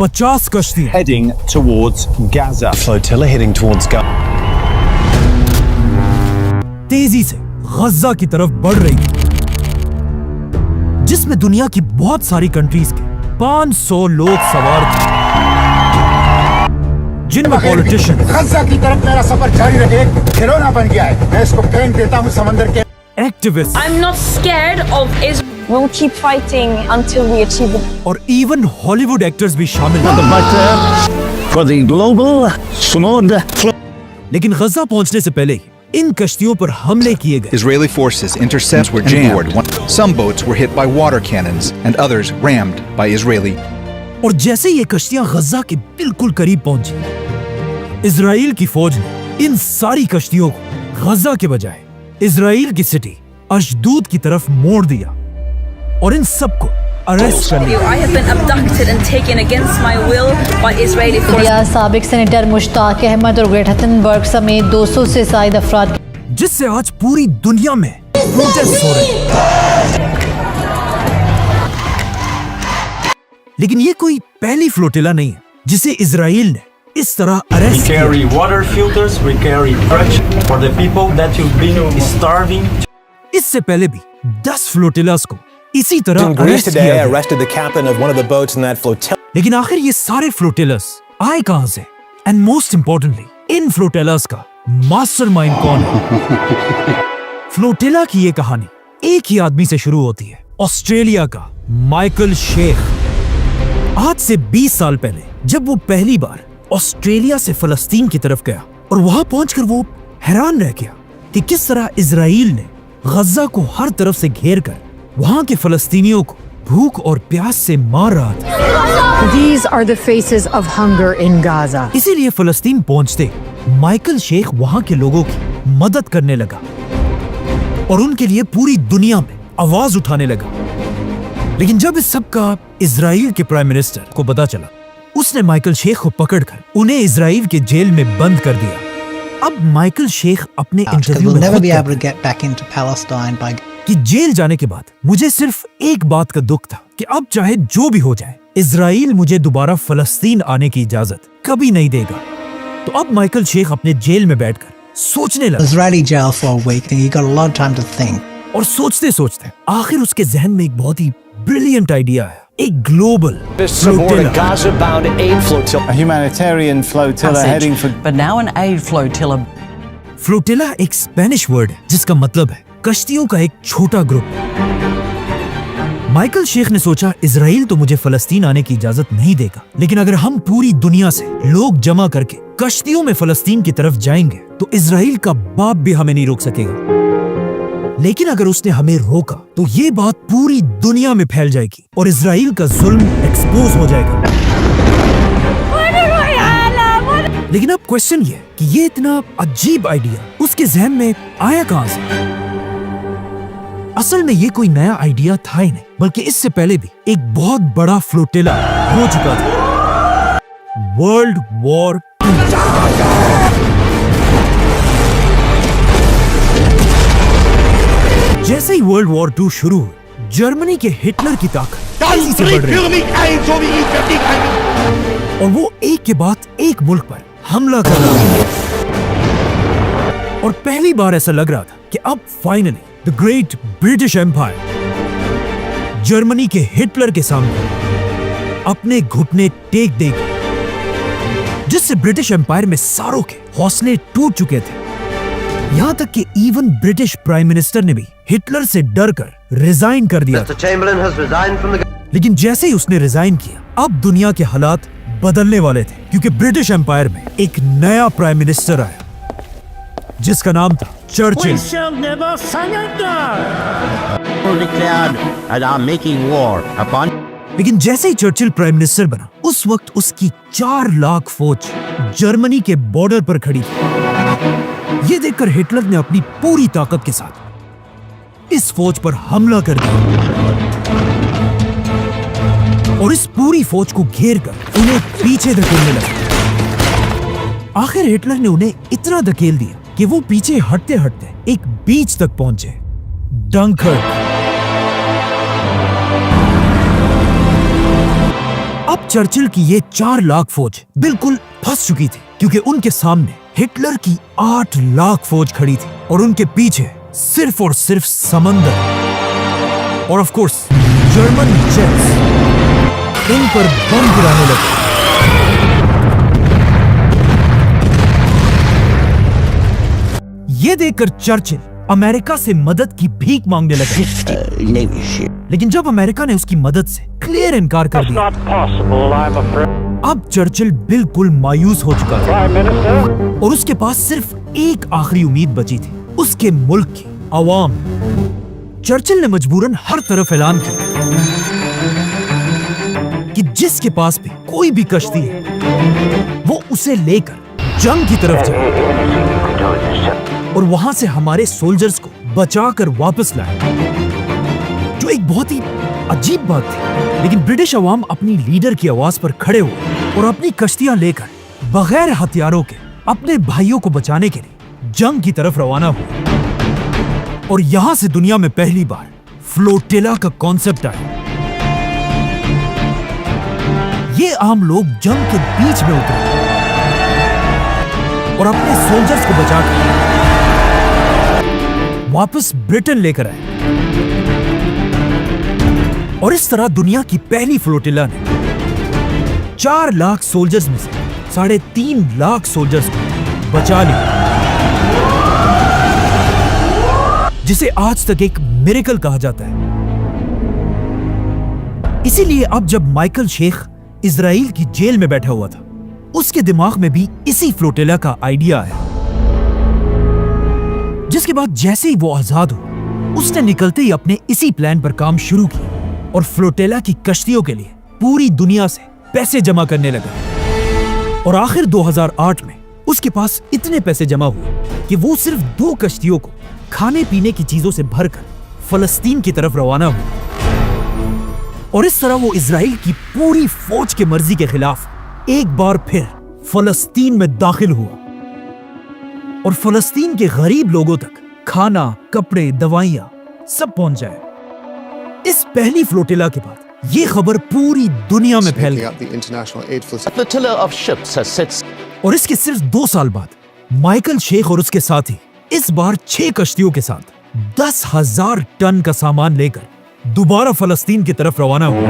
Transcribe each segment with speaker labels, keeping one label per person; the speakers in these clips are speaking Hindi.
Speaker 1: 50 कश्तियां
Speaker 2: heading towards Gaza.
Speaker 3: Flotilla heading towards Gaza.
Speaker 1: तेजी से गजा की तरफ बढ़ रही थी, जिसमें दुनिया की बहुत सारी कंट्रीज के 500 लोग सवार थे, जिनमें पॉलिटिशियन
Speaker 4: गजा की तरफ मेरा सफर जारी रहे खिलौना बन गया है। मैं इसको फेंक देता हूं समंदर के।
Speaker 1: Activist
Speaker 5: I'm not scared of Israel.
Speaker 6: We'll keep fighting until we achieve it.
Speaker 1: और इवन हॉलीवुड एक्टर्स भी शामिल थे।
Speaker 7: For the global Sunod.
Speaker 1: लेकिन गजा पहुंचने से पहले ही इन कश्तियों पर हमले किए गए।
Speaker 8: Israeli forces intercepts were jammed. Some boats were hit by water cannons and others rammed by Israeli.
Speaker 1: और जैसे ये कश्तियां गजा के बिल्कुल करीब पहुंची, इजराइल की फौज ने इन सारी कश्तियों को गजा के बजाय इजराइल की सिटी अशदूद की तरफ मोड़ दिया और इन सबको अरेस्ट कर लिया।
Speaker 5: I have been abducted and taken against my will by Israeli forces.
Speaker 9: साबिक सेनेटर मुश्ताक अहमद और ग्रेटा थनबर्ग समेत 200 से ज्यादा अफराद,
Speaker 1: जिससे आज पूरी दुनिया में प्रोटेस्ट हो रहे हैं। लेकिन ये कोई पहली फ्लोटिला नहीं है जिसे इजराइल ने इस तरह अरेस्ट किया।
Speaker 2: We carry water filters, we carry bread for the people that have been starving.
Speaker 1: इससे पहले भी 10 फ्लोटिलास को इसी तरह
Speaker 3: Greece
Speaker 1: अरेस्ट
Speaker 3: today
Speaker 1: किया गया।
Speaker 3: arrested the captain of one of the boats in that flotilla.
Speaker 1: लेकिन आखिर ये सारे फ्लोटिलास आए कहां से? एंड मोस्ट इंपॉर्टेंटली, इन फ्लोटिलास का मास्टरमाइंड कौन है? फ्लोटिला की ये कहानी एक ही आदमी से शुरू होती है, ऑस्ट्रेलिया का माइकल शेख। आज से 20 साल पहले जब वो पहली बार ऑस्ट्रेलिया से फलस्तीन की तरफ गया और वहां पहुंचकर वो हैरान रह गया कि किस तरह इजराइल ने गजा को हर तरफ से घेर कर वहां के फलस्तीनियों को भूख और प्यास से मार रहा था।
Speaker 10: These are the faces of hunger in Gaza.
Speaker 1: इसीलिए फलस्तीन पहुंचते माइकल शेख वहां के लोगों की मदद करने लगा और उनके लिए पूरी दुनिया में आवाज उठाने लगा। लेकिन जब इस सब का इजराइल के प्राइम मिनिस्टर को पता चला, उसने माइकल शेख को पकड़कर उन्हें इजराइल के जेल में बंद कर दिया। अब माइकल शेख अपने इंटरव्यू में खुद कहता है कि जेल जाने के बाद मुझे सिर्फ एक बात का दुख था कि अब चाहे जो भी हो जाए, इजराइल मुझे दोबारा फलस्तीन आने की इजाजत कभी नहीं देगा। तो अब माइकल शेख अपने जेल में बैठकर सोचने लगा।
Speaker 11: Israeli jail for a week, and he got a lot of time to think.
Speaker 1: और सोचते सोचते आखिर उसके जहन में एक बहुत ही ब्रिलियंट आइडिया है, एक global
Speaker 7: A humanitarian flotilla heading for.
Speaker 12: But now an aid flotilla.
Speaker 1: Flotilla एक स्पेनिश वर्ड है जिसका मतलब है कश्तियों का एक छोटा ग्रुप। माइकल शेख ने सोचा, इजराइल तो मुझे फलस्तीन आने की इजाजत नहीं देगा, लेकिन अगर हम पूरी दुनिया से लोग जमा करके कश्तियों में फलस्तीन की तरफ जाएंगे तो इजराइल का बाप भी हमें नहीं रोक सकेगा। लेकिन अगर उसने हमें रोका तो ये बात पूरी दुनिया में फैल जाएगी और इजराइल का जुल्म एक्सपोज हो जाएगा। लेकिन अब क्वेश्चन ये कि ये इतना अजीब आइडिया उसके जहन में आया कहां से? असल में ये कोई नया आइडिया था ही नहीं, बल्कि इससे पहले भी एक बहुत बड़ा फ्लोटिला हो चुका था, वर्ल्ड वॉर। जैसे ही वर्ल्ड वॉर 2 शुरू हुई, जर्मनी के हिटलर की ताकत तेजी से बढ़ रही और वो एक के बाद एक मुल्क पर हमला कर रहा था। और पहली बार ऐसा लग रहा था कि अब finally the great British empire Germany के हिटलर के सामने अपने घुटने टेक देगी, जिससे ब्रिटिश एम्पायर में सारों के हौसले टूट चुके थे। यहां तक कि इवन ब्रिटिश प्राइम मिनिस्टर ने भी हिटलर से डरकर रिजाइन कर दिया। लेकिन जैसे ही उसने रिजाइन किया, अब दुनिया के हालात बदलने वाले थे, क्योंकि ब्रिटिश एम्पायर में एक नया प्राइम मिनिस्टर आया जिसका नाम था चर्चिल। लेकिन जैसे ही चर्चिल प्राइम मिनिस्टर बना, उस वक्त उसकी 4 लाख फौज जर्मनी के बॉर्डर पर खड़ी थी। ये देखकर हिटलर ने अपनी पूरी ताकत के साथ इस फौज पर हमला कर दिया और इस पूरी फौज को घेर कर उन्हें पीछे धकेलने लगा। आखिर हिटलर ने उन्हें इतना धकेल दिया कि वो पीछे हटते हटते एक बीच तक पहुंचे, डंकर्क। अब चर्चिल की ये 4 लाख फौज बिल्कुल फंस चुकी थी, क्योंकि उनके सामने हिटलर की 8 लाख फौज खड़ी थी और उनके पीछे सिर्फ और सिर्फ समंदर और ऑफ कोर्स जर्मन जेट्स इन पर बम गिराने लगे। ये देखकर चर्चिल अमेरिका से मदद की भीख मांगने लगा, लेकिन जब अमेरिका ने उसकी मदद से क्लियर इनकार कर दिया, अब चर्चिल बिल्कुल मायूस हो चुका था और उसके पास सिर्फ एक आखिरी उम्मीद बची थी, उसके मुल्क की आवाम। चर्चिल ने मजबूरन हर तरफ ऐलान किया कि जिसके पास भी कोई भी कश्ती है वो उसे लेकर जंग की तरफ जाए और वहां से हमारे सोल्जर्स को बचाकर वापस लाए, जो एक बहुत ही अजीब बात थी। लेकिन ब्रिटिश अवाम अपनी लीडर की आवाज पर खड़े हुए और अपनी कश्तियां लेकर बगैर हथियारों के अपने भाइयों को बचाने के लिए जंग की तरफ रवाना हुए। और यहां से दुनिया में पहली बार फ्लोटिला का कॉन्सेप्ट आया। ये आम लोग जंग के बीच में उतरे और अपने सोल्जर्स को बचाकर वापस ब्रिटेन लेकर आए और इस तरह दुनिया की पहली फ्लोटिला ने 4 लाख सोल्जर्स में से 3.5 लाख सोल्जर्स को बचा लिया, जिसे आज तक एक मिरेकल कहा जाता है। इसीलिए अब जब माइकल शेख इजराइल की जेल में बैठा हुआ था, उसके दिमाग में भी इसी फ्लोटिला का आइडिया आया, जिसके बाद जैसे ही वो आजाद हुआ, उसने निकलते ही अपने इसी प्लान पर काम शुरू किया और फ्लोटिला की कश्तियों के लिए पूरी दुनिया से पैसे जमा करने लगा। और आखिर 2008 में उसके पास इतने पैसे जमा हुए कि वो सिर्फ 2 कश्तियों को खाने पीने की चीजों से भरकर फलस्तीन की तरफ रवाना हुआ। और इस तरह वो इजराइल की पूरी फौज के मर्जी के खिलाफ एक बार फिर फलस्तीन में दाखिल हुआ और फलस्तीन के गरीब लोगों तक खाना, कपड़े, दवाइयां सब पहुंच जाए। इस पहली फ्लोटिला के बाद ये खबर पूरी दुनिया में फैल गई और इसके सिर्फ 2 साल बाद माइकल शेख और उसके साथी इस बार 6 कश्तियों के साथ 10,000 टन का सामान लेकर दोबारा फलस्तीन की तरफ रवाना हुआ,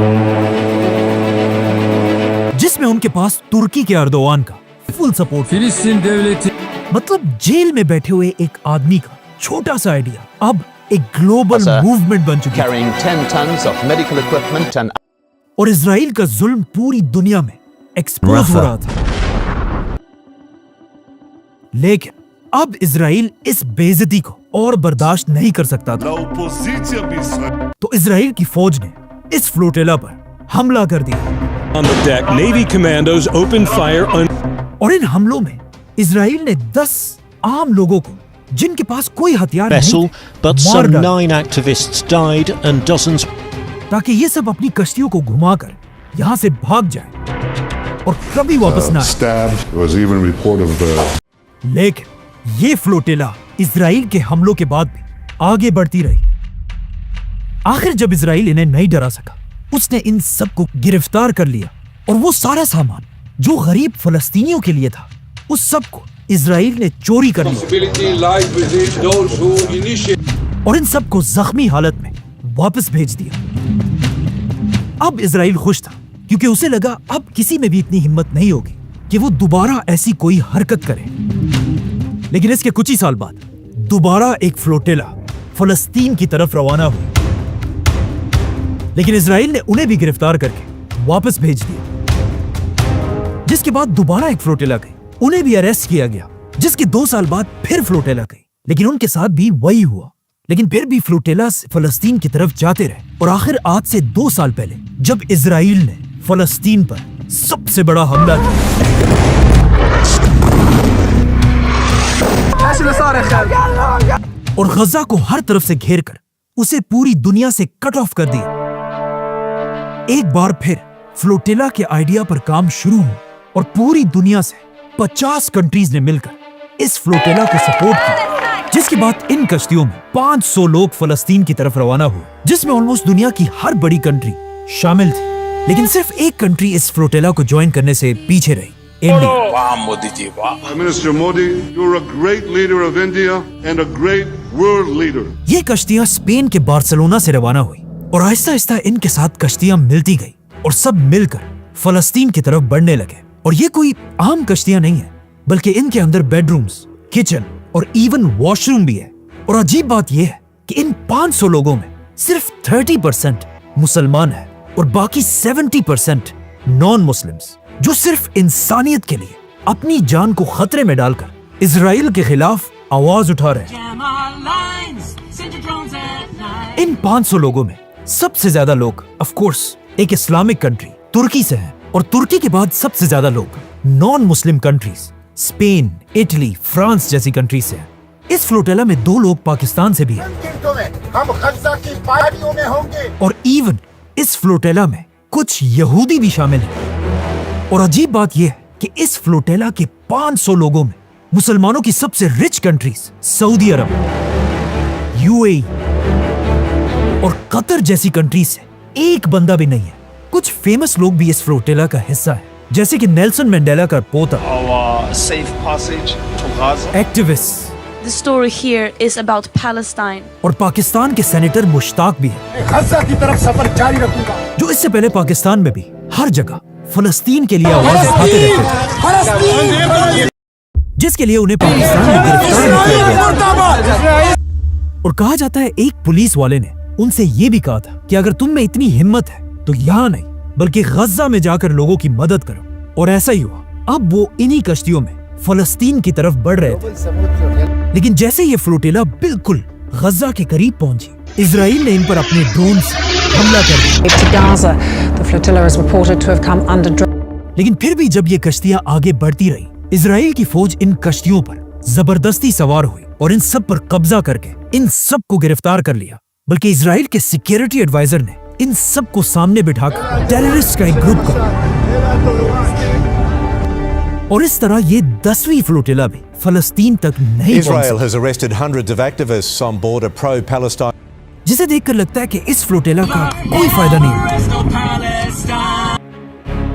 Speaker 1: जिसमें उनके पास तुर्की के अर्दोआन का फुल सपोर्ट। मतलब जेल में बैठे हुए एक आदमी का छोटा सा आइडिया अब एक ग्लोबल मूवमेंट बन चुकी है और इजराइल का जुल्म पूरी दुनिया में एक्सपोज हो रहा था। लेकिन अब इजराइल इस बेइज्जती को और बर्दाश्त नहीं कर सकता था, तो इजराइल की फौज ने इस फ्लोटिला पर हमला कर दिया। और इन हमलों में इजराइल ने 10 आम लोगों को, जिनके पास कोई हथियार नहीं थे, मार डाला, ताकि ये सब अपनी कश्तियों को घुमाकर यहाँ से भाग जाए और कभी वापस ना आए। लेकिन ये फ्लोटिला इजराइल के हमलों के बाद भी आगे बढ़ती रही। आखिर जब इजराइल इन्हें नहीं डरा सका, उसने इन सबको गिरफ्तार कर लिया और वो सारा सामान जो गरीब फलस्तीनियों के लिए था, उस सब को इजराइल ने चोरी कर लिया और इन सब को जख्मी हालत में वापस भेज दिया। अब इजराइल खुश था, क्योंकि उसे लगा अब किसी में भी इतनी हिम्मत नहीं होगी कि वो दोबारा ऐसी कोई हरकत करे। लेकिन इसके कुछ ही साल बाद दोबारा एक फ्लोटिला फलस्तीन की तरफ रवाना हुई, लेकिन इजराइल ने उन्हें भी गिरफ्तार करके वापस भेज दिया। जिसके बाद दोबारा एक फ्लोटिला गई, उन्हें भी अरेस्ट किया गया, जिसके 2 साल बाद फिर फ्लोटिला गई, लेकिन उनके साथ भी वही हुआ। लेकिन फिर भी फ्लोटिला फलस्तीन की तरफ जाते रहे और आखिर आज से 2 साल पहले जब इजराइल ने फलस्तीन पर सबसे बड़ा हमला किया और गजा को हर तरफ से घेर कर उसे पूरी दुनिया से कट ऑफ कर दिया, एक बार फिर फ्लोटिला के आइडिया पर काम शुरू हुआ और पूरी दुनिया से 50 कंट्रीज ने मिलकर इस फ्लोटिला को सपोर्ट किया, जिसके बाद इन कश्तियों में 500 लोग फलस्तीन की तरफ रवाना हुए, जिसमें ऑलमोस्ट दुनिया की हर बड़ी कंट्री शामिल थी। लेकिन सिर्फ एक कंट्री इस फ्लोटेला को ज्वाइन करने से पीछे रही, India.
Speaker 13: Prime Minister Modi, you're a great leader of India and a great world leader.
Speaker 1: ये कश्तियां स्पेन के बार्सिलोना से रवाना हुई और आहिस्ता आहिस्ता इनके साथ कश्तियां मिलती गई और सब मिलकर फलस्तीन की तरफ बढ़ने लगे। और ये कोई आम कश्तियां नहीं है, बल्कि इनके अंदर बेडरूम्स, किचन और इवन वॉशरूम भी है। और अजीब बात यह है कि इन 500 लोगों में सिर्फ 30% मुसलमान है और बाकी 70% नॉन मुस्लिम्स, जो सिर्फ इंसानियत के लिए अपनी जान को खतरे में डालकर इजराइल के खिलाफ आवाज उठा रहे हैं। इन 500 लोगों में सबसे ज्यादा लोग ऑफ कोर्स एक इस्लामिक कंट्री तुर्की से हैं, और तुर्की के बाद सबसे ज्यादा लोग non Muslim countries Spain, Italy, France जैसी कंट्री से हैं। इस फ्लोटेला में 2 लोग पाकिस्तान से भी हैं।
Speaker 4: हम गज़ा की पहाड़ियों में होंगे।
Speaker 1: और इवन इस फ्लोटेला में कुछ यहूदी भी शामिल हैं। और अजीब बात यह है कि इस फ्लोटेला के 500 लोगों में मुसलमानों की सबसे रिच कंट्रीज सऊदी अरब, यूएई और कतर जैसी कंट्री से एक बंदा भी नहीं है। कुछ फेमस लोग भी इस फ्लोटेला का हिस्सा है, जैसे कि नेल्सन मंडेला का पोता, activist.
Speaker 5: The story here is about Palestine.
Speaker 1: और पाकिस्तान के सेनेटर मुश्ताक भी है,
Speaker 4: गज़ा की तरफ सफर जारी रखूंगा,
Speaker 1: जो इससे पहले पाकिस्तान में भी हर जगह फलस्तीन के लिए आवाज उठाते रहते थे, जिसके लिए उन्हें पाकिस्तान में गिरफ्तार किया गया। और कहा जाता है एक पुलिस वाले ने उनसे ये भी कहा था कि अगर तुम में इतनी हिम्मत है तो यहाँ नहीं बल्कि गज़ा में जाकर लोगों की मदद करो। और ऐसा ही हुआ। अब वो इन्हीं कश्तियों में फलस्तीन की तरफ बढ़ रहे थे, लेकिन जैसे ये फ्लोटेला बिल्कुल गज़ा के करीब पहुंची, इजराइल ने इन पर अपने ड्रोन से हमला कर दिया। लेकिन फिर भी जब ये कश्तियां आगे बढ़ती रही, इजराइल की फौज इन कश्तियों पर जबरदस्ती सवार हुई और इन सब पर कब्जा करके इन सब को गिरफ्तार कर लिया। बल्कि इजराइल के सिक्योरिटी एडवाइजर ने इन सब को सामने बिठाकर टेररिस्ट का एक ग्रुप कहा। और इस तरह ये 10वीं फ्लोटेला भी फलस्तीन तक नहीं
Speaker 3: Israel has arrested hundreds of activists on board a pro-Palestine.
Speaker 1: जिसे देखकर लगता है कि इस फ्लोटेला का कोई फायदा नहीं होगा।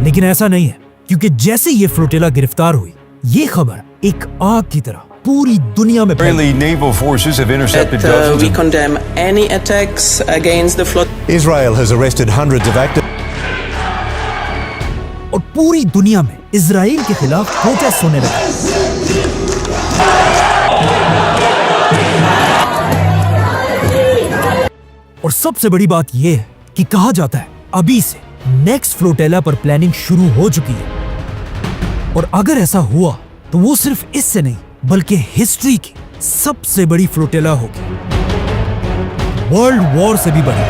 Speaker 1: लेकिन ऐसा नहीं है, क्योंकि जैसे ये फ्लोटेला गिरफ्तार हुई, ये खबर एक आग की तरह पूरी दुनिया में फैल गई।
Speaker 14: naval forces have intercepted
Speaker 15: we condemn any attacks against the flotilla.
Speaker 3: Israel has arrested hundreds of activists.
Speaker 1: और पूरी दुनिया में इजराइल के खिलाफ प्रोटेस्ट होने लगे। और सबसे बड़ी बात यह है कि कहा जाता है अभी से नेक्स्ट फ्लोटेला पर प्लानिंग शुरू हो चुकी है। और अगर ऐसा हुआ तो वो सिर्फ इससे नहीं बल्कि हिस्ट्री की सबसे बड़ी फ्लोटेला होगी, वर्ल्ड वॉर से भी बड़ी।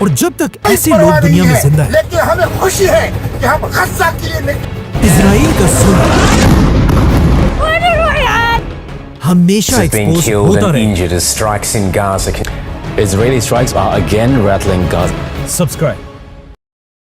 Speaker 1: और जब तक ऐसे लोग दुनिया में जिंदा हैं,
Speaker 4: लेकिन हमें खुशी है कि हम गज़ा के लिए नहीं।
Speaker 1: इजराइल का सुल्तान हमेशा एक्सपोज होता रहेगा।
Speaker 16: Israeli strikes are again rattling Gaza.
Speaker 1: Subscribe.